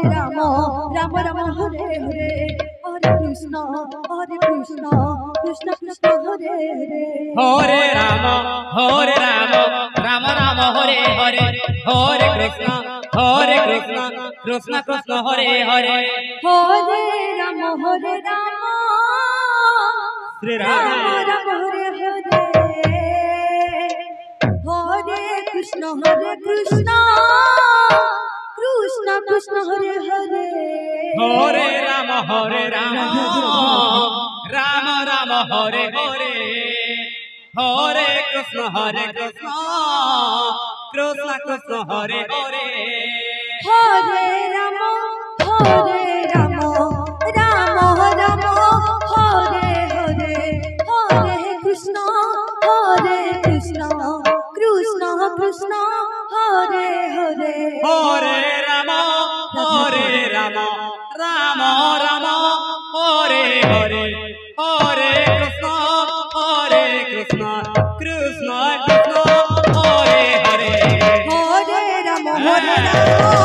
Rama Rama Rama Hare Hare Hare Krishna Krishna Krishna Hare Hare Hare Rama Rama Rama Hare Hare Hare Krishna Krishna Krishna Hare Hare Hare Rama Shri Rama Radhe Rama Hare Hare Hare Krishna Krishna Krishna Hare Hare Hare Rama Rama Rama Hare Hare Hare Krishna Krishna Krishna Hare Hare Hare Rama Rama Rama Hare Hare Hare Krishna Krishna Krishna Hare Hare Hare Rama Rama Rama Hare Hare Hare Krishna Krishna Krishna Hare Hare Hare Rama Rama Rama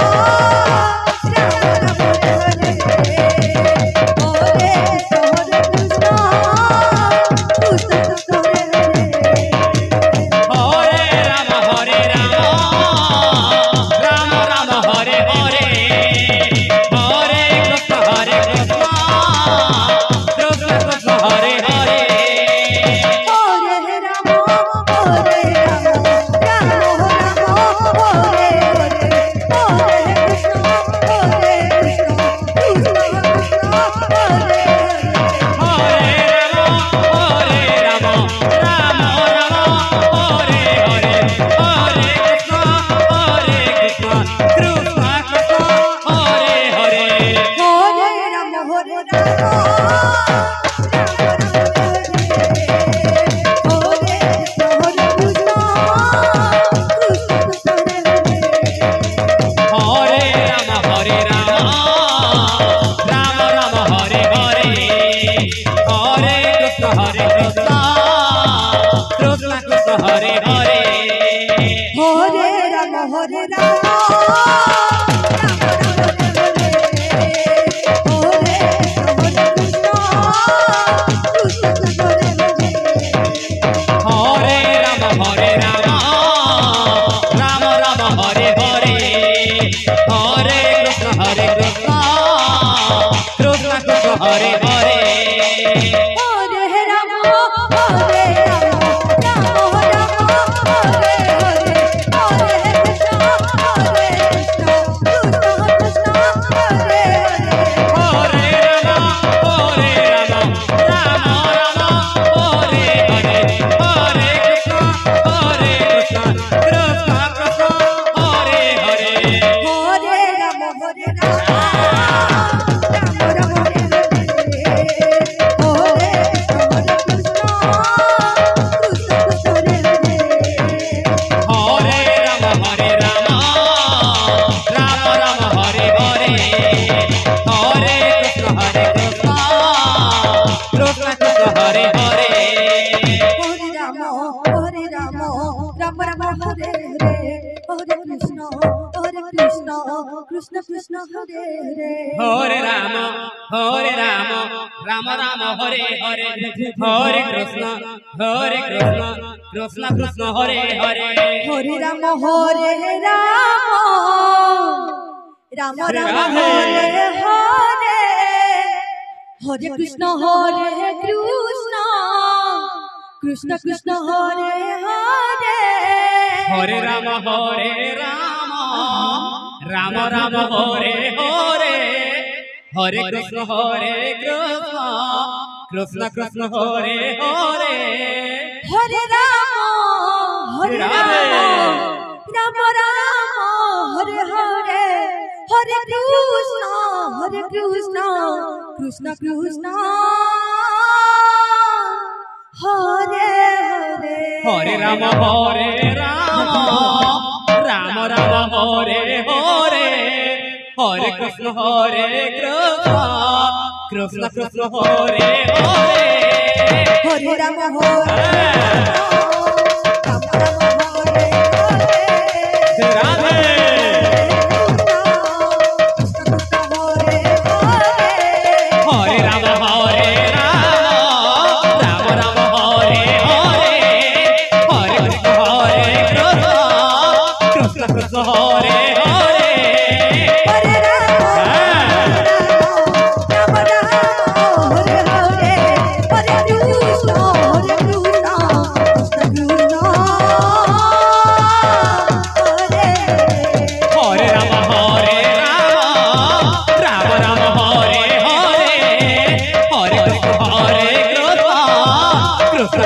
Krishna Krishna Hare Hare Hare Rama Rama Rama Hare Hare Hare Krishna Krishna Krishna Hare Hare Hare Rama Rama Rama Hare Hare Hare Krishna Krishna Krishna Hare Hare Hare Rama Rama Rama Hare Hare Hare Krishna Krishna Krishna Hare Hare Hare Rama Rama Rama Hare Hare Hare Krishna Krishna Krishna Hare Hare Hare Rama Rama Rama Hare Hare Hare Krishna Krishna Krishna Hare Hare Hare Rama Rama Hare Hare Radhe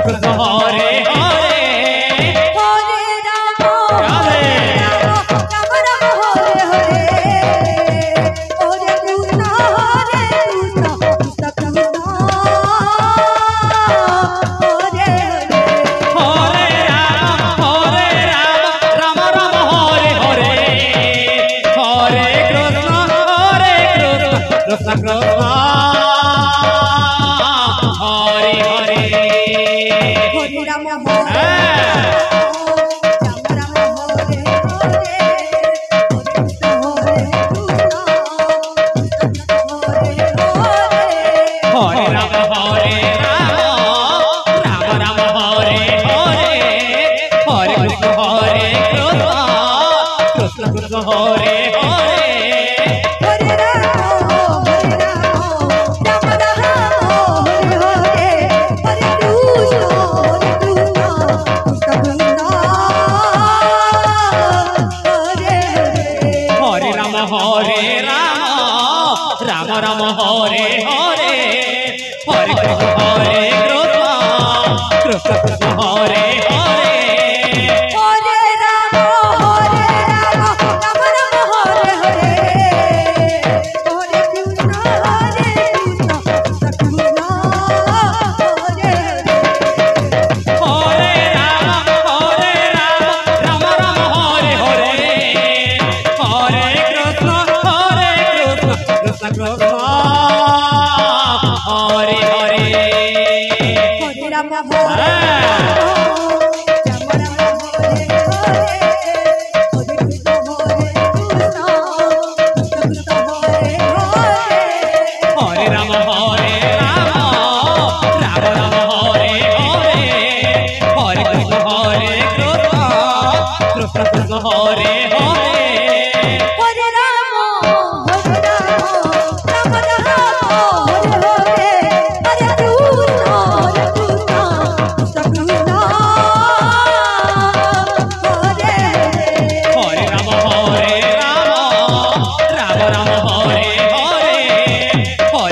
Krishna Hare Hare Hare Ram हरे कृष्ण कृष्ण कृष्ण हरे राम राम हरे हरे हरे कृष्ण कृष्ण कृष्ण हरे हरे हरे राम हरे राम हरे हरे कृष्ण हरे कृष्ण हरे हरे हरे राम हरे हरे हरे कृष्ण कृष्ण कृष्ण हरे हरे हरे राम राम हरे हरे हरे कृष्ण कृष्ण कृष्ण हरे हरे राम राम हरे हरे हरे कृष्ण कृष्ण कृष्ण हरे हरे हरे राम राम हरे हरे हरे कृष्ण कृष्ण कृष्ण हरे हरे राम राम हरे हरे हरे कृष्ण कृष्ण कृष्ण हरे हरे हरे राम हरे हरे राम हरे राम हरे हरे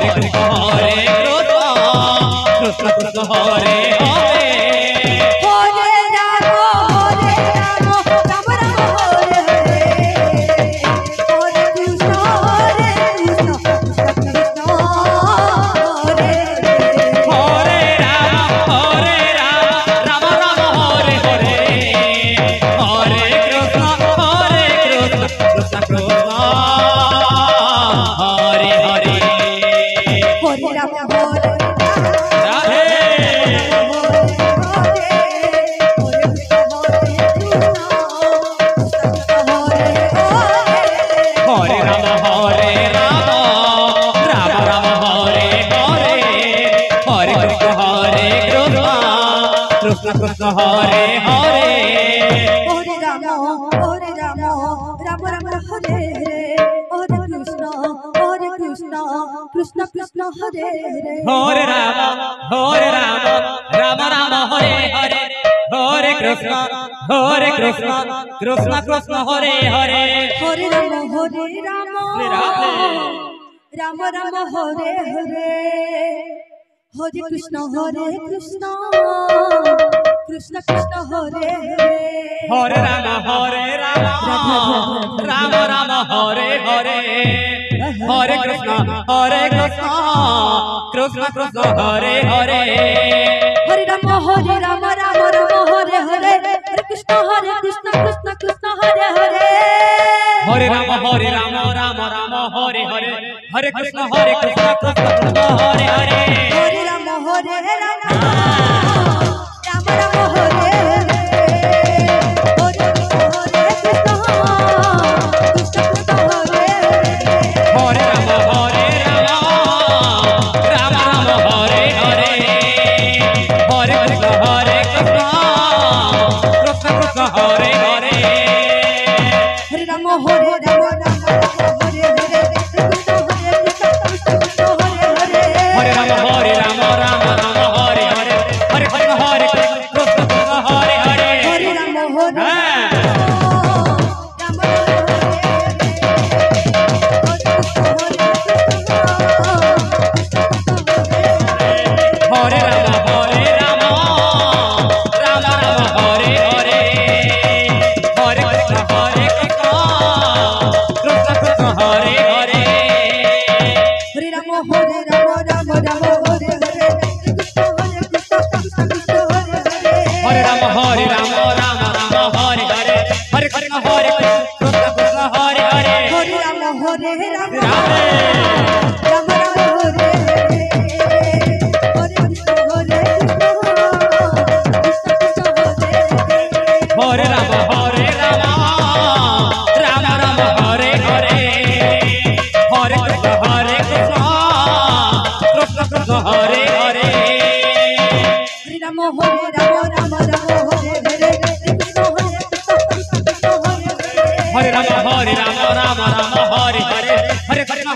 हरे कृष्ण कृष्ण कृष्ण हरे हरे हरे राम राम हरे हरे हरे कृष्ण कृष्ण कृष्ण हरे हरे राम हरे हरे हरे कृष्ण कृष्ण कृष्ण हरे हरे हरे राम राम हरे हरे हरे कृष्ण कृष्ण कृष्ण हरे हरे राम राम हरे हरे हरे कृष्ण कृष्ण कृष्ण हरे हरे हरे राम हरे राधे हरे राम राम हरे हरे हरे कृष्ण कृष्ण हरे हरे हरे राम राम राम हरे हरे हरे कृष्ण कृष्ण कृष्ण हरे हरे राम राम हरे हरे हरे कृष्ण कृष्ण कृष्ण हरे हरे हरे राम राधे राम राम हरे हरे हरे कृष्ण कृष्ण कृष्ण हरे हरे राम राम हरे हरे हरे कृष्ण कृष्ण कृष्ण हरे हरे हरे राम राम हरे हरे हरे कृष्ण कृष्ण कृष्ण हरे हरे हरे राम हरे हरे हरे कृष्ण कृष्ण कृष्ण हरे हरे हरे राम राम हरे हरे हरे कृष्ण कृष्ण कृष्ण हरे हरे राम हरे हरे हरे कृष्ण कृष्ण कृष्ण हरे हरे हरे राम हरे हरे कृष्ण कृष्ण हरे हरे हरे राम রাধে রাম রাম হরে হরে কৃষ্ণ হরে কৃষ্ণ কৃষ্ণ কৃষ্ণ হরে হরে রাম রাম রাম হরে হরে হরে কৃষ্ণ কৃষ্ণ কৃষ্ণ হরে হরে হরে রাম হরে রাম রাম রাম হরে হরে কৃষ্ণ হরে কৃষ্ণ হরে हरे राम राम राम हरे हरे हरे कृष्ण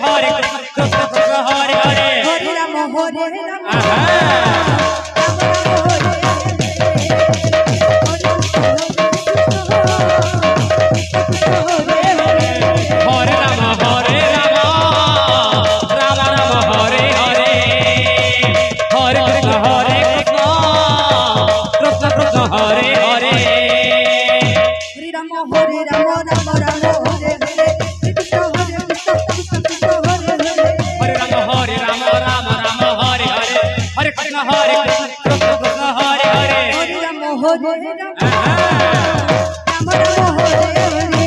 कृष्ण कृष्ण हरे हरे हरे राम हरे राम आहा। हरे राम राम राम हरे हरे हरे कृष्ण कृष्ण कृष्ण हरे हरे हरे राम राम राम हरे हरे कृष्ण हरे कृष्ण कृष्ण हरे हरे हरे राम राम राम हरे हरे हरे कृष्ण कृष्ण कृष्ण हरे हरे हरे राम हरे राम आहा। राम राम हरे हरे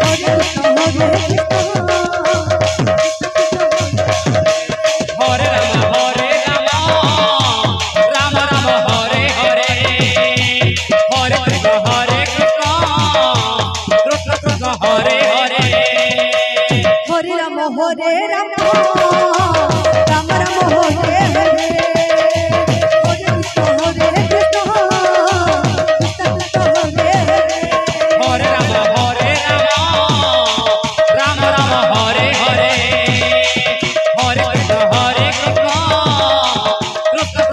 हरे कृष्ण हरे कृष्ण हरे राम राम राम हरे हरे हरे कृष्ण कृष्ण कृष्ण हरे हरे हरे राम राम राम राम हरे हरे हरे कृष्ण हरे कृष्ण कृष्ण कृष्ण हरे हरे हरे राम राम राम हरे हरे हरे कृष्ण कृष्ण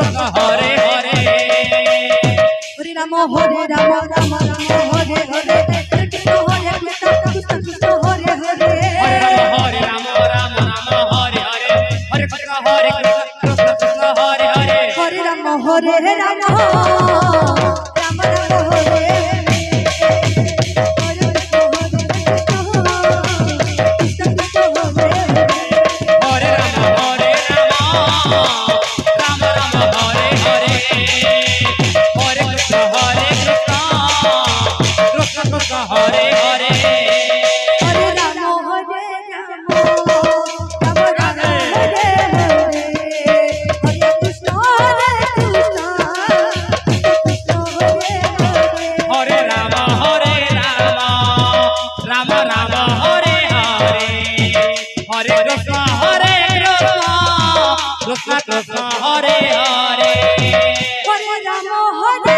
कृष्ण हरे हरे हरे राम राम राम हरे हरे हरे कृष्ण हरे कृष्ण कृष्ण कृष्ण हरे हरे हरे राम राम हरे हरे हरे कृष्ण कृष्ण कृष्ण हरे हरे हरे राम राम राम राम हरे हरे राम राम हरे हरे हरे कृष्ण कृष्ण कृष्ण हरे हरे हरे राम राम राम हरे हरे हरे कृष्ण कृष्ण हरे हरे हरे राम राम राम हरे हरे हरे कृष्ण कृष्ण कृष्ण हरे हरे हरे राम हरे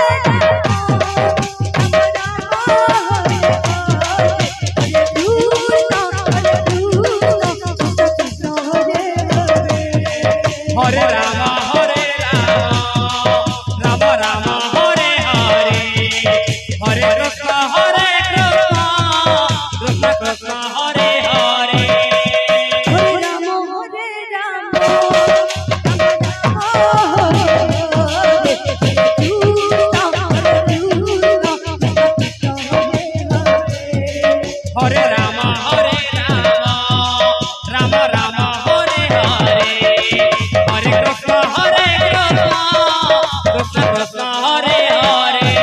हरे राम राम राम हरे हरे हरे कृष्ण कृष्ण कृष्ण हरे हरे हरे राम हरे राम राम राम हरे हरे हरे कृष्ण कृष्ण कृष्ण हरे हरे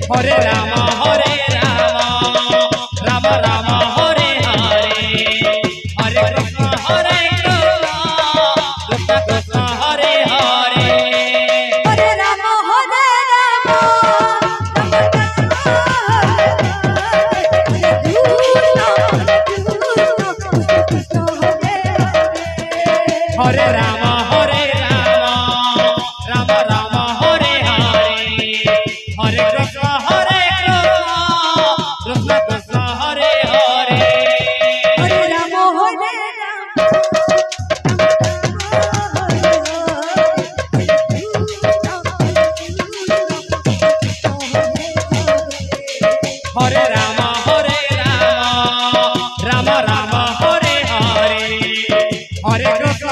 हरे राम हरे राम राम राम हरे हरे हरे कृष्ण कृष्ण कृष्ण हरे हरे हरे राम हरे राम राम राम हरे हरे हरे कृष्ण कृष्ण कृष्ण हरे हरे हरे राम हरे Ram Ram Ram Hare Hare Hare Krishna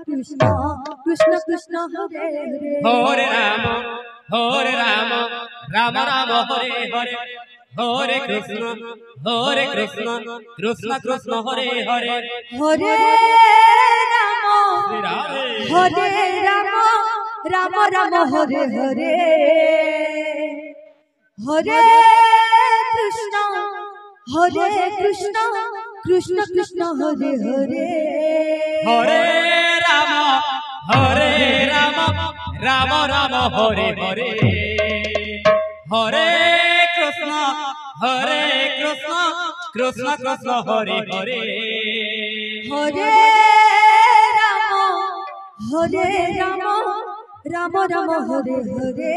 Krishna Krishna Krishna Hare Hare Hare Rama Rama Rama Hare Hare Hare Krishna Krishna Krishna Hare Hare Hare Rama Hare Rama Rama Rama Hare Hare Hare Krishna Krishna Krishna Hare Hare Hare Rama Rama Rama Hare Hare Hare Krishna Krishna Krishna Hare Hare Hare Rama Rama Rama Hare Hare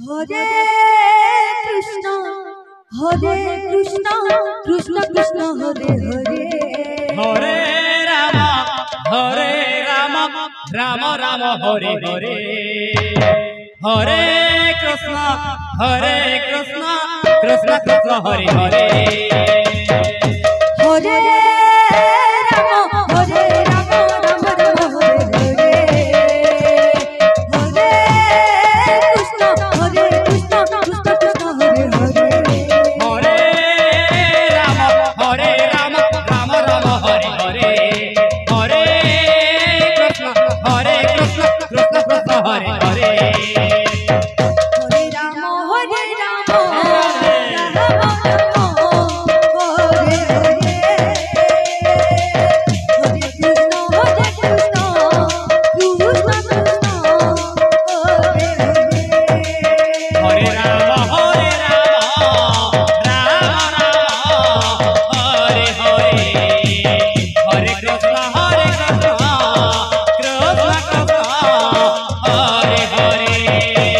Hare Krishna Krishna Krishna Hare Hare Hare Rama Rama Rama Hare Hare Hare Krishna Krishna Krishna Hare Hare Hare Rama Rama Rama Hare Hare Hare Krishna Krishna Krishna Hare Hare Hare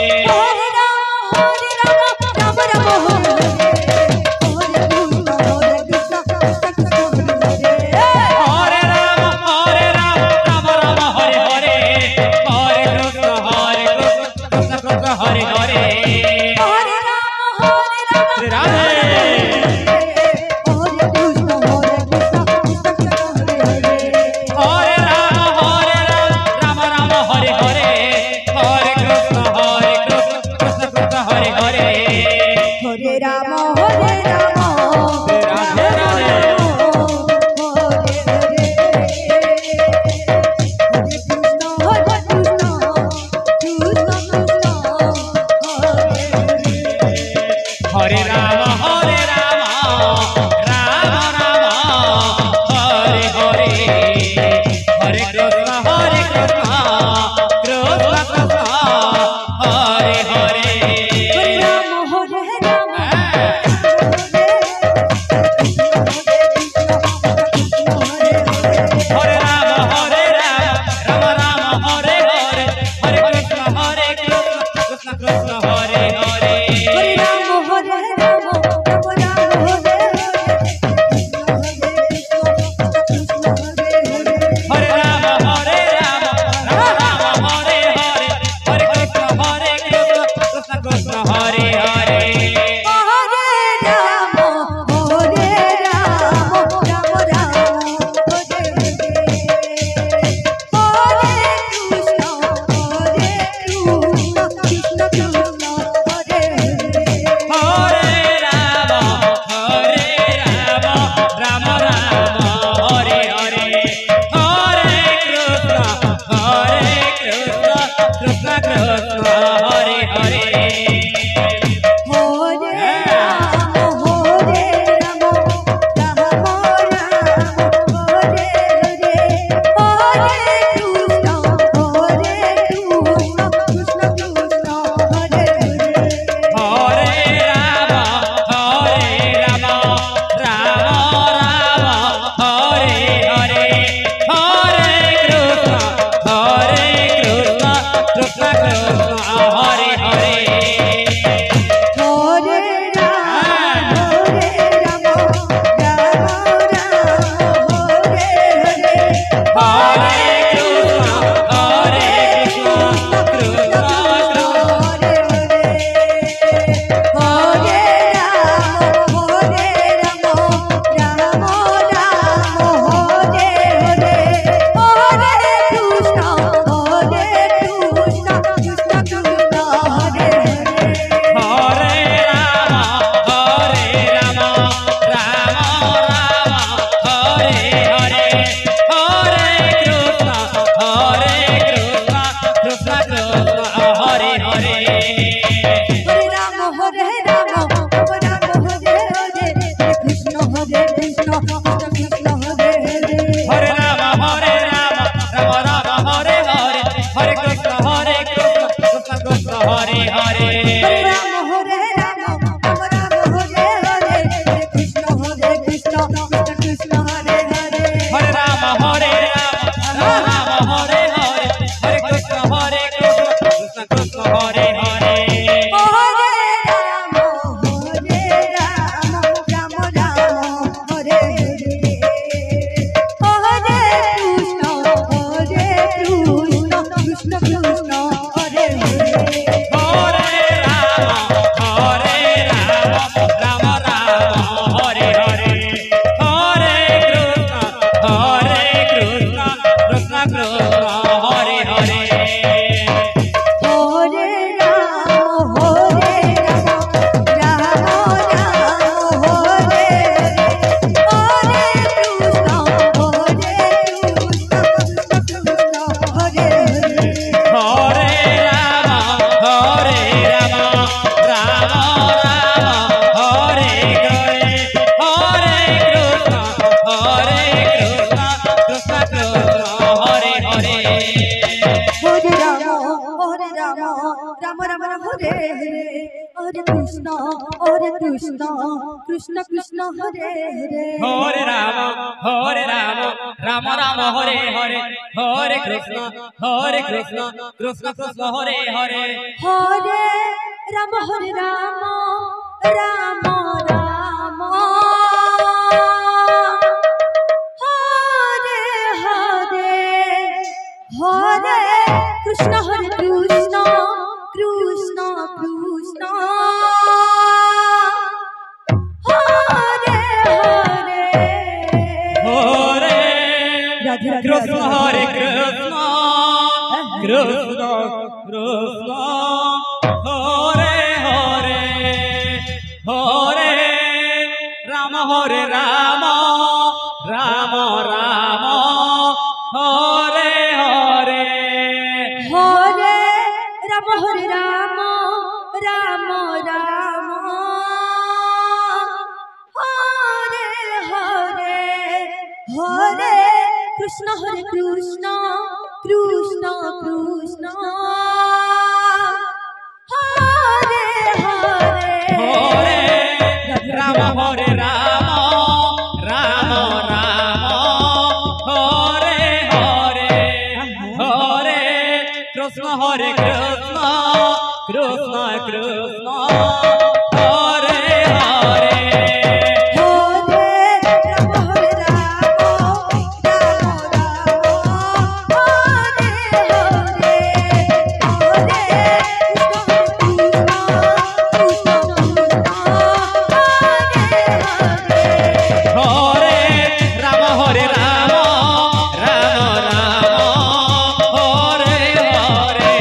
Rama Rama Rama Hare Hare Hare Krishna Krishna Krishna Hare Hare Hare Rama Krishna Krishna Krishna Hare Hare Hare Rama Rama Rama Hare Hare Hare Krishna Krishna Krishna Hare Hare Hare Rama Rama Rama Hare Hare Hare Krishna Krishna Krishna Krishna Hare Hare Hare Radhe Radhe Krishna Hare Radhe Krishna Krishna Krishna Hare Hare Hare Rama Hare Rama Rama Rama Hare Hare Hare Rama Rama Rama Hare Hare Hare Krishna Krishna Krishna Krishna Hare Hare Hare Rama Hare Rama Rama Rama Hare Hare Hare Krishna Hare Krishna Krishna Krishna Hare Hare Hare Rama Hare Rama Rama Rama Hare Hare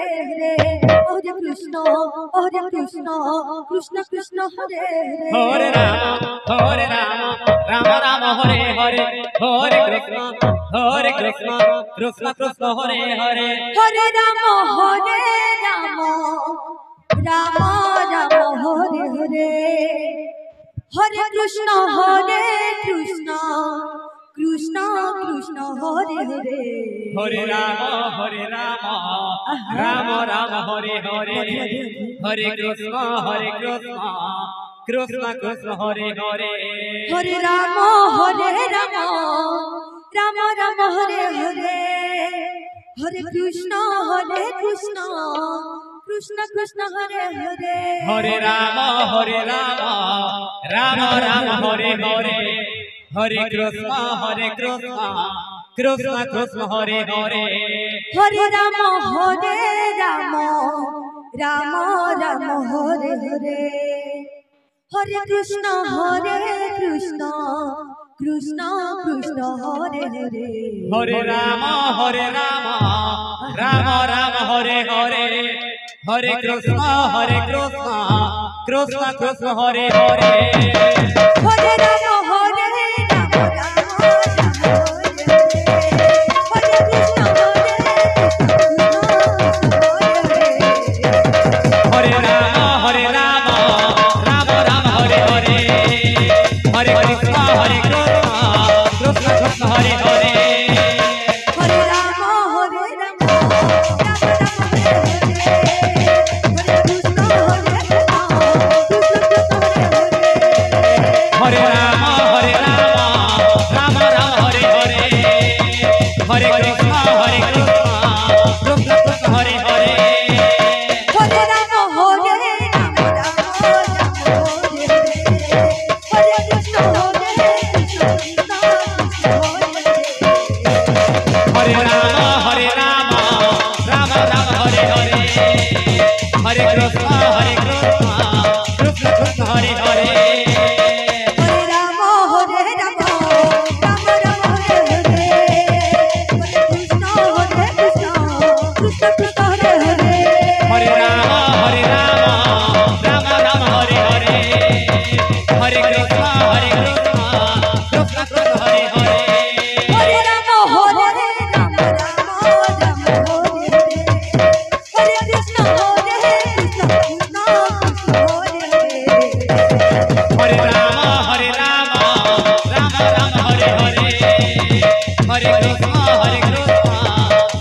Hare Hare Hare Krishna Krishna Krishna Hare Hare Ram Ram Ram Hare Hare Hare Krishna Krishna Krishna Hare Hare Hare Ram Ram Ram Hare Hare Hare Krishna Krishna Krishna Hare Hare Hare Ram Ram Ram Hare Hare Hare Krishna Krishna Krishna Hare Hare Hare Ram Ram Ram Hare Hare Hare Krishna Krishna Krishna Hare Hare Hare Ram Ram Ram Hare Hare Hare Krishna Krishna Krishna Hare Hare Hare Ram Ram Ram Hare Hare Hare Krishna Krishna Krishna Hare Hare Hare Ram Ram Ram Hare Hare Hare Krishna Krishna Krishna Hare Hare Hare Ram Ram হরে কৃষ্ণ হরে রাম রাম রাম হরে হরে হরে কৃষ্ণ কৃষ্ণ কৃষ্ণ হরে হরে হরে রাম রাম হরে রাম রাম রাম হরে হরে হরে কৃষ্ণ কৃষ্ণ কৃষ্ণ হরে হরে হরে রাম রাম হরে কৃষ্ণ হরে রাম রাম রাম হরে হরে হরে কৃষ্ণ কৃষ্ণ কৃষ্ণ হরে হরে হরে রাম রাম রাম হরে হরে হরে কৃষ্ণ কৃষ্ণ কৃষ্ণ হরে হরে হরে রাম রাম রাম হরে হরে হরে কৃষ্ণ কৃষ্ণ কৃষ্ণ হরে হরে হরে রাম রাম রাম হরে হরে কৃষ্ণ কৃষ্ণ কৃষ্ণ হরে হরে রাম রাম রাম হরে হরে হরে কৃষ্ণ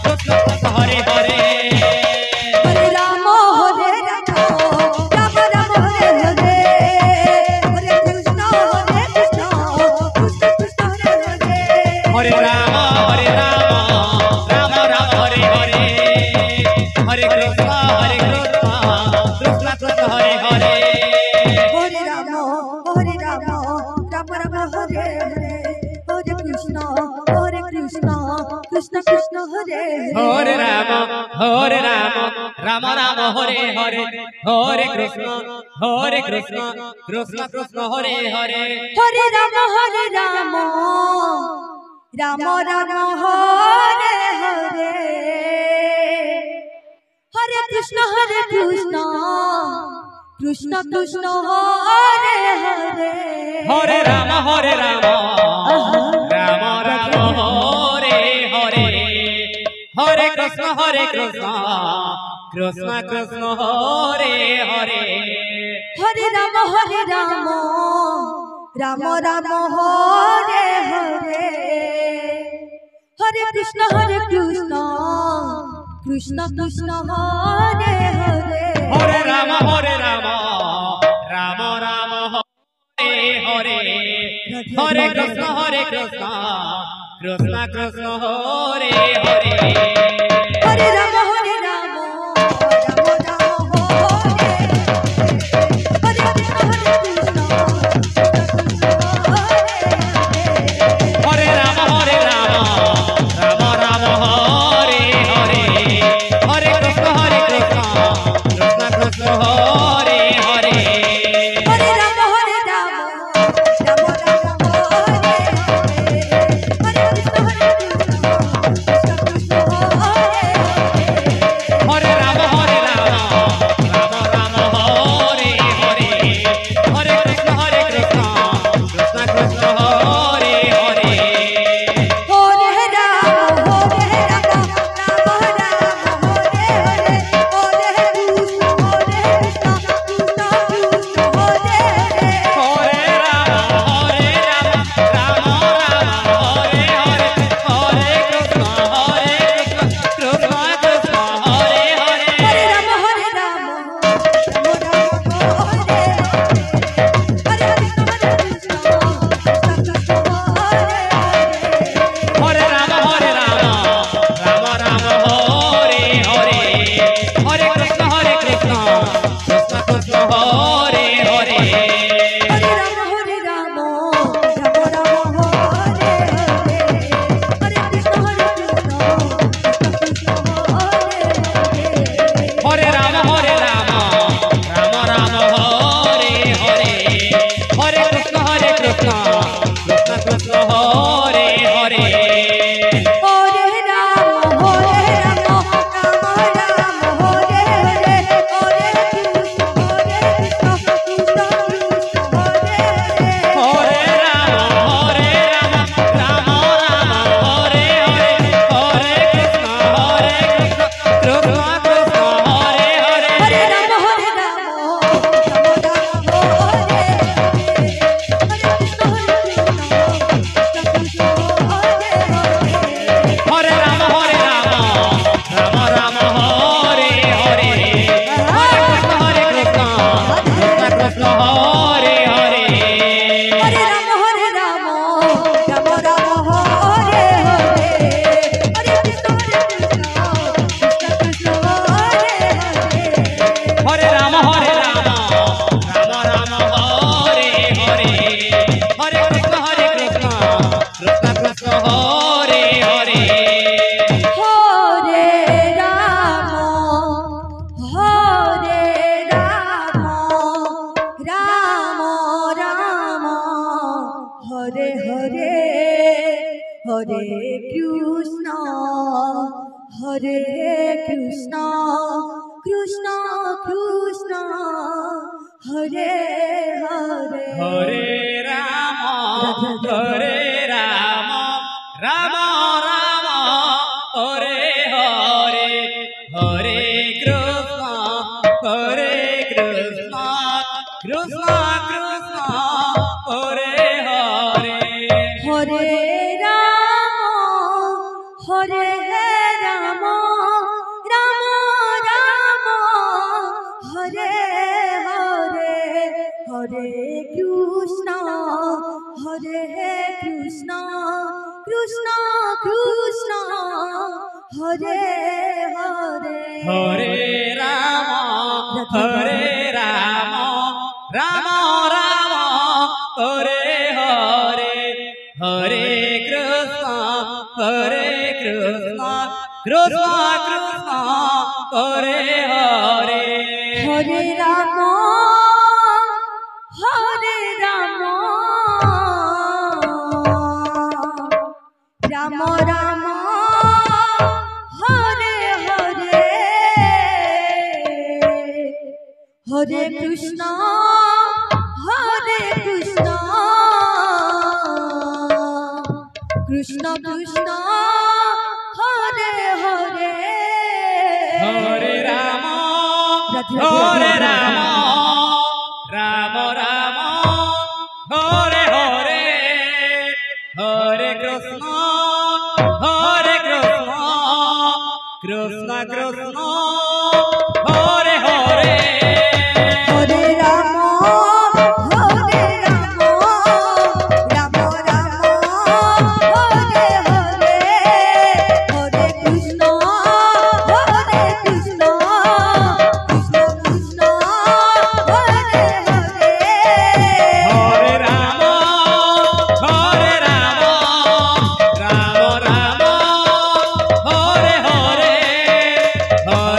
কৃষ্ণ কৃষ্ণ হরে হরে হরে রাম রাম রাম হরে হরে হরে কৃষ্ণ কৃষ্ণ কৃষ্ণ হরে হরে হরে রাম রাম রাম হরে হরে হরে কৃষ্ণ কৃষ্ণ কৃষ্ণ হরে হরে হরে রাম রাম রাম হরে হরে হরে কৃষ্ণ কৃষ্ণ কৃষ্ণ হরে হরে রাম রাম রাম হরে হরে হরে কৃষ্ণ কৃষ্ণ কৃষ্ণ হরে হরে হরে রাম রাম রাম হরে হরে হরে কৃষ্ণ কৃষ্ণ কৃষ্ণ হরে হরে হরে রাম রাম রাম হরে হরে হরে কৃষ্ণ কৃষ্ণ কৃষ্ণ হরে হরে হরে রাম রাম রাম হরে হরে হরে কৃষ্ণ কৃষ্ণ কৃষ্ণ হরে হরে হরে রাম রাম রাম হরে হরে হরে কৃষ্ণ কৃষ্ণ কৃষ্ণ হরে হরে হরে রাম রাম রাম হরে হরে কৃষ্ণ কৃষ্ণ হরে রাম রাম রাম হরে হরে হরে কৃষ্ণ কৃষ্ণ কৃষ্ণ হরে হরে হরে রাম রাম রাম রাম হরে হরে কৃষ্ণ কৃষ্ণ কৃষ্ণ কৃষ্ণ কৃষ্ণ হরে হরে হরে রাম হরে রাম রাম রাম হরে হরে হরে কৃষ্ণ কৃষ্ণ কৃষ্ণ কৃষ্ণ হরে হরে হরে রাম হরে রাম রাম রাম হরে হরে হরে কৃষ্ণ কৃষ্ণ কৃষ্ণ কৃষ্ণ হরে হরে হরে রাম রাম রাম রাম হরে হরে হরে কৃষ্ণ কৃষ্ণ কৃষ্ণ কৃষ্ণ হরে হরে হরে রাম হরে রাম রাম রাম হরে হরে হরে কৃষ্ণ কৃষ্ণ কৃষ্ণ হরে হরে হরে রাম হরে রাম রাম রাম হরে হরে হরে কৃষ্ণ কৃষ্ণ কৃষ্ণ হরে হরে হরে রাম হরে Ram Ram Ram Hare Hare Hare Krishna Krishna Krishna Hare Hare Hare Ram Ram Ram Hare Hare Hare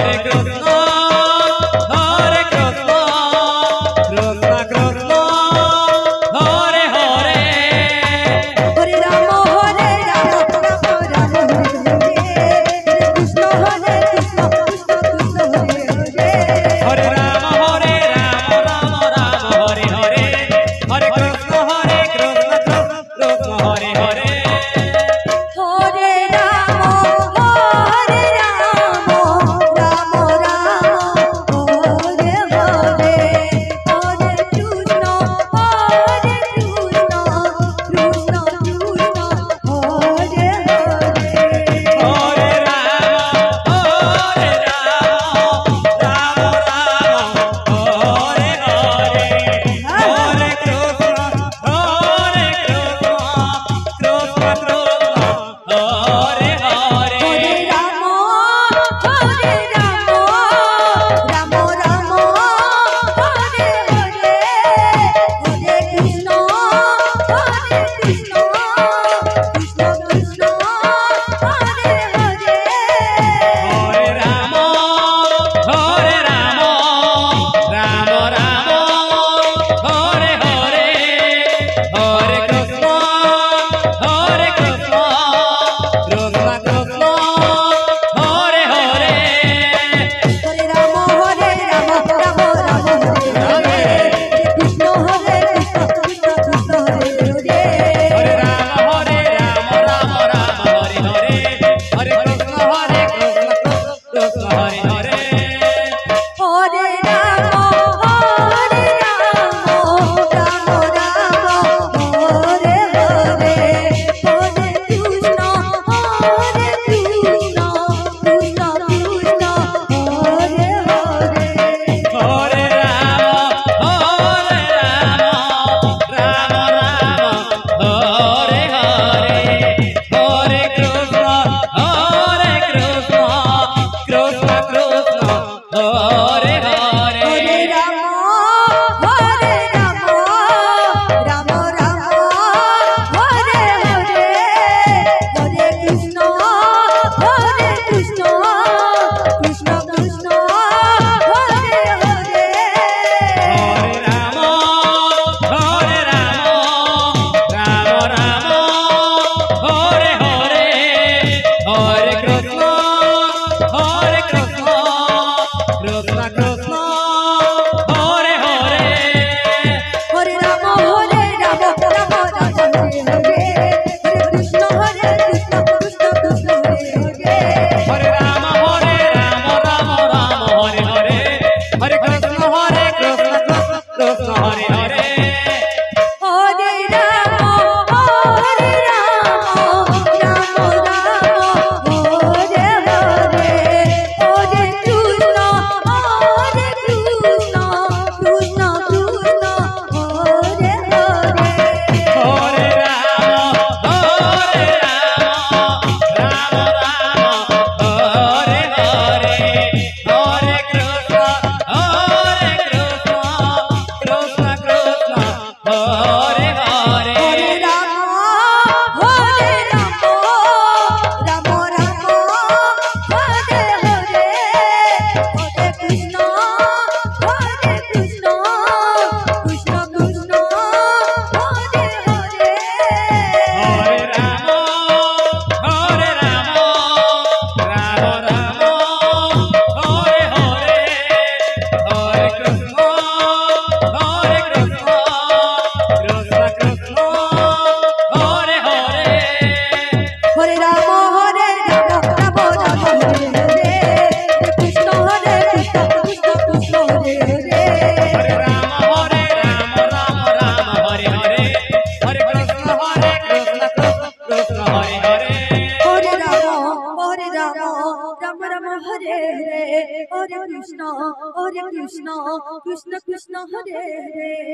Hare Krishna Krishna Krishna Hare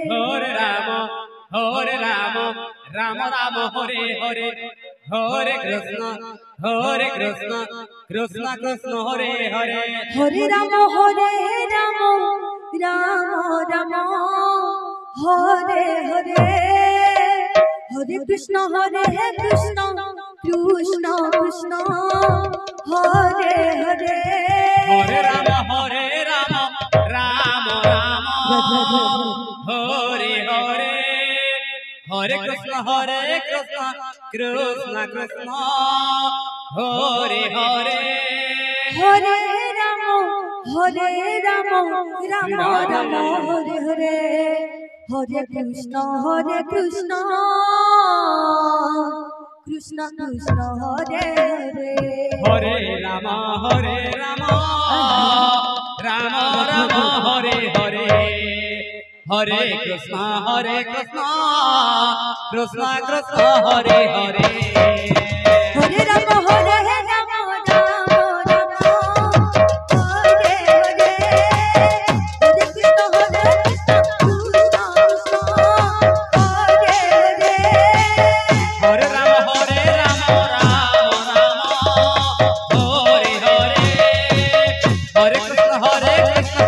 Hare Hare Rama Rama Rama Hare Hare Hare Krishna Krishna Krishna Hare Hare Hare Rama Rama Rama Hare Hare Hare Krishna Krishna Krishna Hare Hare Hare Rama Rama Rama Hare Hare Hare Krishna Krishna Krishna Hare Hare Hare Rama Rama Rama Hare Hare Hare Krishna Krishna Krishna Hare Hare Hare Rama Rama Rama Hare Hare Hare Krishna Krishna Krishna Hare Hare Hare Rama Rama Rama Hare Hare Hare Krishna Krishna Krishna Hare Hare Hare Rama Rama Rama Hare Hare Hare Krishna